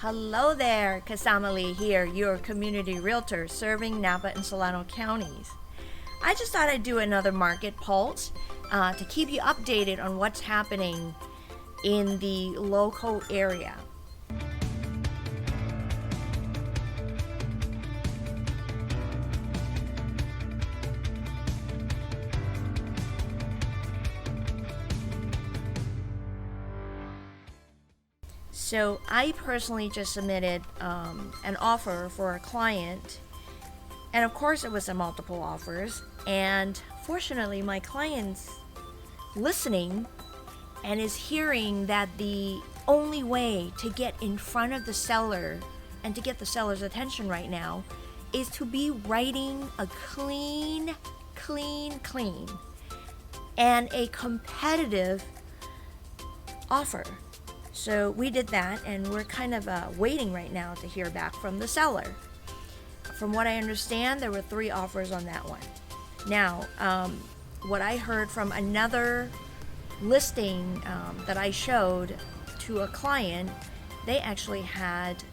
Hello there, Kasama Lee here, your community realtor serving Napa and Solano counties. I just thought I'd do another market pulse to keep you updated on what's happening in the local area. So I personally just submitted an offer for a client, and of course it was a multiple offers, and fortunately my client's listening and is hearing that the only way to get in front of the seller and to get the seller's attention right now is to be writing a clean and a competitive offer. So we did that, and we're kind of waiting right now to hear back from the seller. From what I understand, there were 3 offers on that one. Now, what I heard from another listing that I showed to a client, they actually had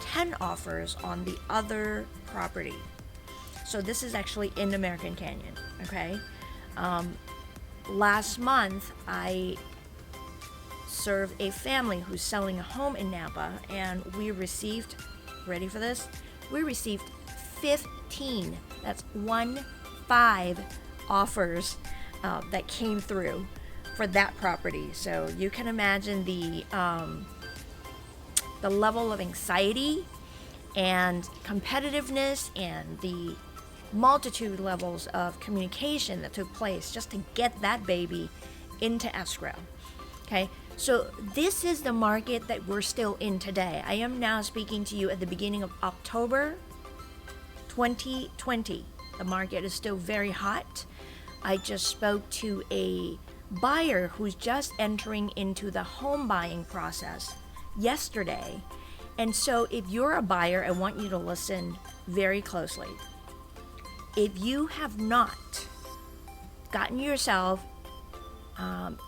10 offers on the other property. So this is actually in American Canyon, okay? Last month, I serve a family who's selling a home in Napa, and we received, ready for this? We received 15, that's 15 offers that came through for that property. So you can imagine the level of anxiety and competitiveness and the multitude levels of communication that took place just to get that baby into escrow. Okay, so this is the market that we're still in today. I am now speaking to you at the beginning of October 2020. The market is still very hot. I just spoke to a buyer who's just entering into the home buying process yesterday. And so if you're a buyer, I want you to listen very closely. If you have not gotten yourself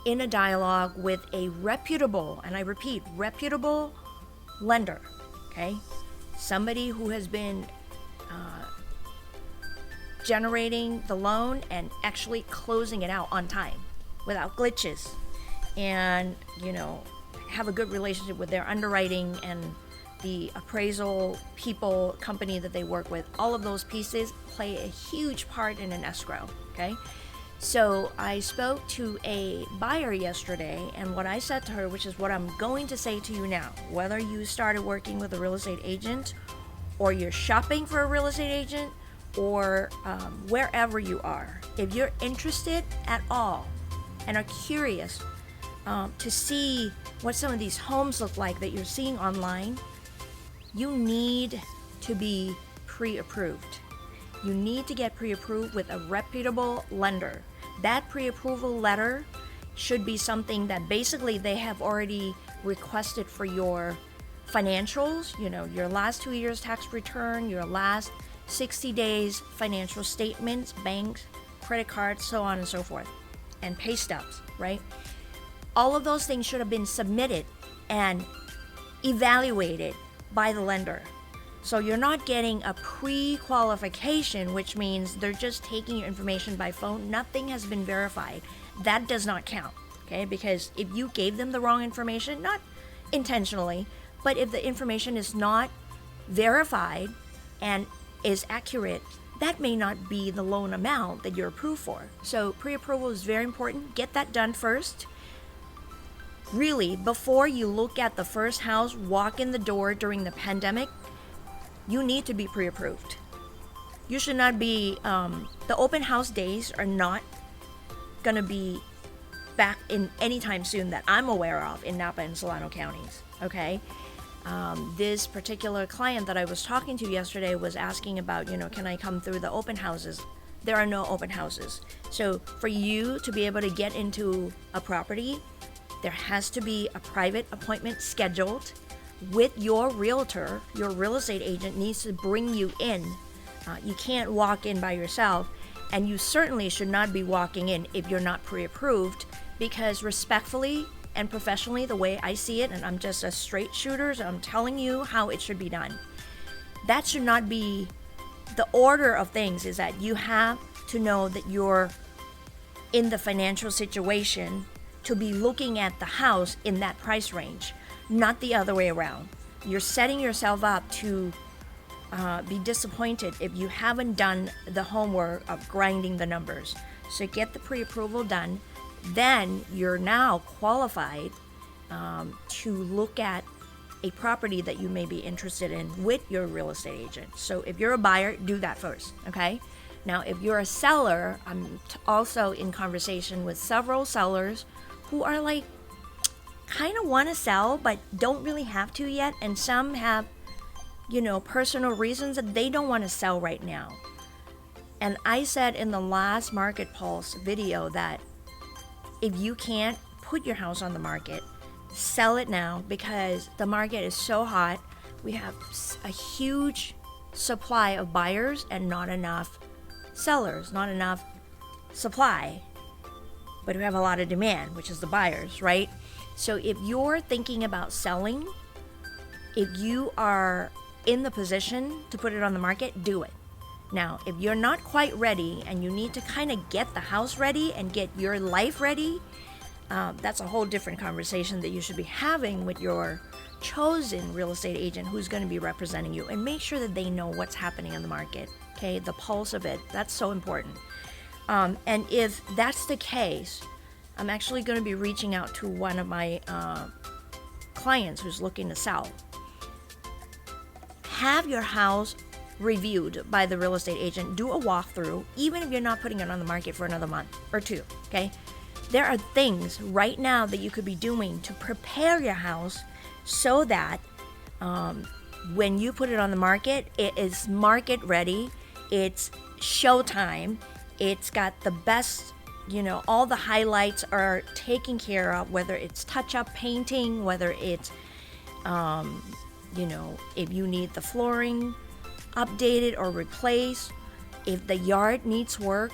in a dialogue with a reputable, and I repeat, reputable lender, okay? Somebody who has been generating the loan and actually closing it out on time without glitches, and, you know, have a good relationship with their underwriting and the appraisal people, company that they work with. All of those pieces play a huge part in an escrow, okay? So I spoke to a buyer yesterday, and what I said to her, which is what I'm going to say to you now, whether you started working with a real estate agent or you're shopping for a real estate agent or wherever you are, if you're interested at all and are curious to see what some of these homes look like that you're seeing online, you need to be pre-approved. You need to get pre-approved with a reputable lender. That pre-approval letter should be something that basically they have already requested for your financials, you know, your last 2 years tax return, your last 60 days financial statements, banks, credit cards, so on and so forth, and pay stubs, right? All of those things should have been submitted and evaluated by the lender. So you're not getting a pre-qualification, which means they're just taking your information by phone. Nothing has been verified. That does not count, okay? Because if you gave them the wrong information, not intentionally, but if the information is not verified and is accurate, that may not be the loan amount that you're approved for. So pre-approval is very important. Get that done first. Really, before you look at the first house, walk in the door during the pandemic, you need to be pre-approved. You should not be, the open house days are not gonna be back in any time soon that I'm aware of in Napa and Solano counties, okay? This particular client that I was talking to yesterday was asking about, you know, can I come through the open houses? There are no open houses. So for you to be able to get into a property, there has to be a private appointment scheduled with your realtor. Your real estate agent needs to bring you in. You can't walk in by yourself, and you certainly should not be walking in if you're not pre-approved, because respectfully and professionally the way I see it, and I'm just a straight shooter, so I'm telling you how it should be done. That should not be the order of things. Is that you have to know that you're in the financial situation to be looking at the house in that price range, not the other way around. You're setting yourself up to be disappointed if you haven't done the homework of grinding the numbers. So get the pre-approval done, then you're now qualified to look at a property that you may be interested in with your real estate agent. So if you're a buyer, do that first, okay? Now, if you're a seller, I'm also in conversation with several sellers who are like, kind of want to sell, but don't really have to yet. And some have, personal reasons that they don't want to sell right now. And I said in the last Market Pulse video that if you can't put your house on the market, sell it now, because the market is so hot. We have a huge supply of buyers and not enough sellers, not enough supply, but we have a lot of demand, which is the buyers, right? So if you're thinking about selling, if you are in the position to put it on the market, do it. Now, if you're not quite ready and you need to kind of get the house ready and get your life ready, that's a whole different conversation that you should be having with your chosen real estate agent who's going to be representing you, and make sure that they know what's happening in the market, okay? The pulse of it, that's so important. And if that's the case, I'm actually going to be reaching out to one of my clients who's looking to sell. Have your house reviewed by the real estate agent. Do a walkthrough, even if you're not putting it on the market for another month or two, okay? There are things right now that you could be doing to prepare your house so that when you put it on the market, it is market ready, it's showtime, it's got the best, all the highlights are taken care of, whether it's touch-up painting, whether it's, if you need the flooring updated or replaced, if the yard needs work,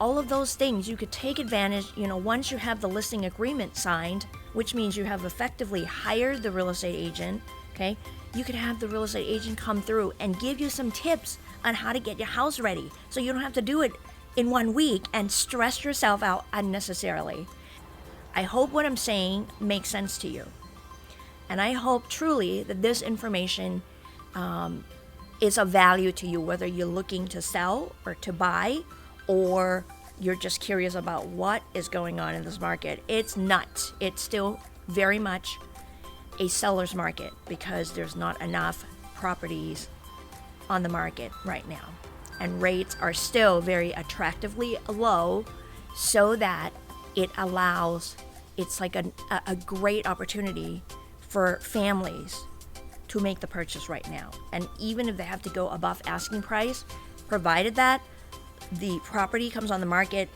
all of those things you could take advantage, once you have the listing agreement signed, which means you have effectively hired the real estate agent, okay? You could have the real estate agent come through and give you some tips on how to get your house ready, so you don't have to do it in 1 week and stress yourself out unnecessarily. I hope what I'm saying makes sense to you. And I hope truly that this information is of value to you, whether you're looking to sell or to buy, or you're just curious about what is going on in this market. It's nuts. It's still very much a seller's market because there's not enough properties on the market right now. And rates are still very attractively low, so that it's like a great opportunity for families to make the purchase right now. And even if they have to go above asking price, provided that the property comes on the market,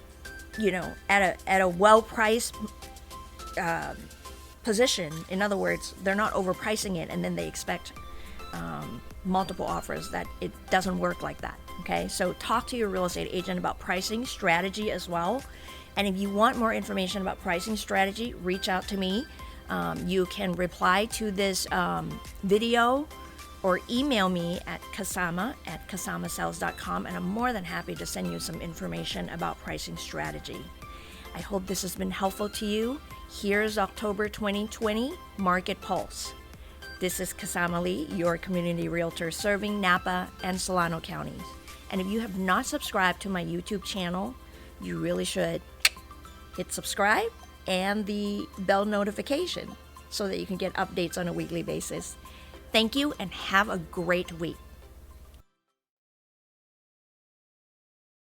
at a well-priced position. In other words, they're not overpricing it and then they expect multiple offers. That it doesn't work like that. Okay, so talk to your real estate agent about pricing strategy as well. And if you want more information about pricing strategy, reach out to me. You can reply to this video or email me at kasama@kasamasales.com, and I'm more than happy to send you some information about pricing strategy. I hope this has been helpful to you. Here's October 2020 Market Pulse. This is Kasama Lee, your community realtor serving Napa and Solano counties. And if you have not subscribed to my YouTube channel, you really should. Hit subscribe and the bell notification so that you can get updates on a weekly basis. Thank you and have a great week.